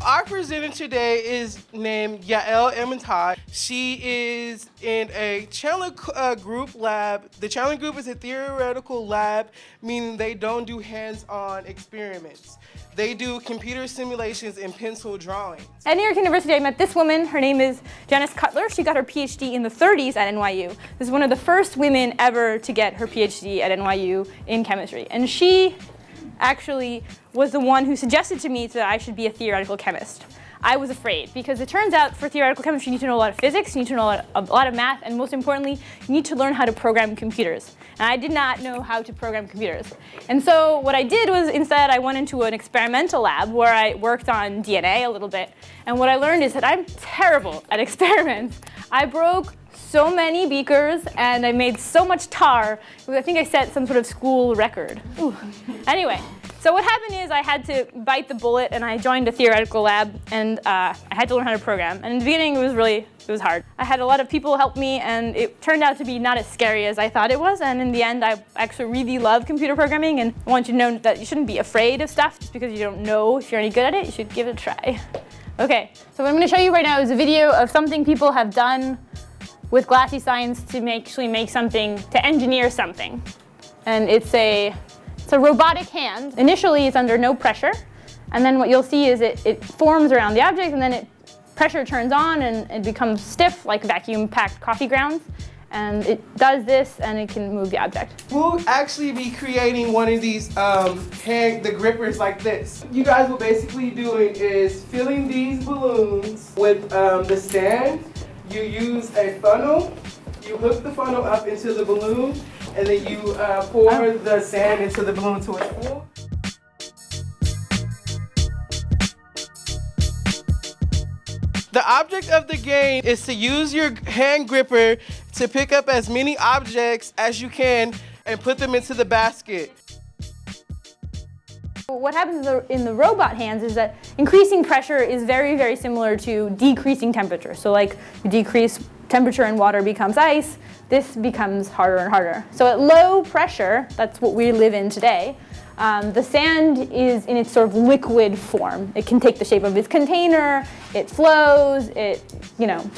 our presenter today is named Yael Elmatad. She is in a Chandler group lab. The Chandler group is a theoretical lab, meaning they don't do hands-on experiments. They do computer simulations and pencil drawings. At New York University, I met this woman. Her name is Janice Cutler. She got her PhD in the 30s at NYU. This is one of the first women ever to get her PhD at NYU in chemistry. And she actually was the one who suggested to me that I should be a theoretical chemist. I was afraid because it turns out for theoretical chemistry you need to know a lot of physics, you need to know a lot of math, and most importantly, you need to learn how to program computers. And I did not know how to program computers. And so what I did was instead I went into an experimental lab where I worked on DNA a little bit. And what I learned is that I'm terrible at experiments. I broke so many beakers and I made so much tar. I think I set some sort of school record. Ooh. Anyway. So what happened is I had to bite the bullet and I joined a theoretical lab and I had to learn how to program. And in the beginning it was hard. I had a lot of people help me and it turned out to be not as scary as I thought it was. And in the end I actually really love computer programming and I want you to know that you shouldn't be afraid of stuff just because you don't know if you're any good at it. You should give it a try. Okay, so what I'm going to show you right now is a video of something people have done with glassy science to actually make something, to engineer something. And it's a robotic hand. Initially, it's under no pressure. And then what you'll see is it forms around the object, and then pressure turns on, and it becomes stiff, like vacuum-packed coffee grounds. And it does this, and it can move the object. We'll actually be creating one of these the grippers like this. You guys will basically doing is filling these balloons with the sand. You use a funnel. You hook the funnel up into the balloon, and then you pour the sand into the balloon to its full. The object of the game is to use your hand gripper to pick up as many objects as you can and put them into the basket. What happens in the robot hands is that increasing pressure is very, very similar to decreasing temperature. So like you decrease temperature and water becomes ice, this becomes harder and harder. So at low pressure, that's what we live in today, the sand is in its sort of liquid form. It can take the shape of its container, it flows, it's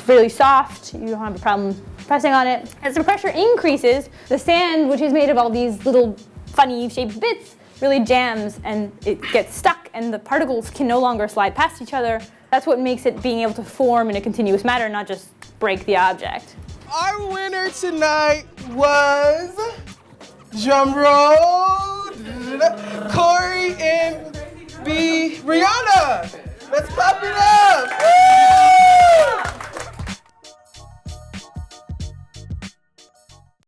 really soft, you don't have a problem pressing on it. As the pressure increases, the sand, which is made of all these little funny shaped bits, really jams and it gets stuck and the particles can no longer slide past each other. That's what makes it being able to form in a continuous manner, not just break the object. Our winner tonight was, drum roll, Corey and Brianna. Let's clap it up.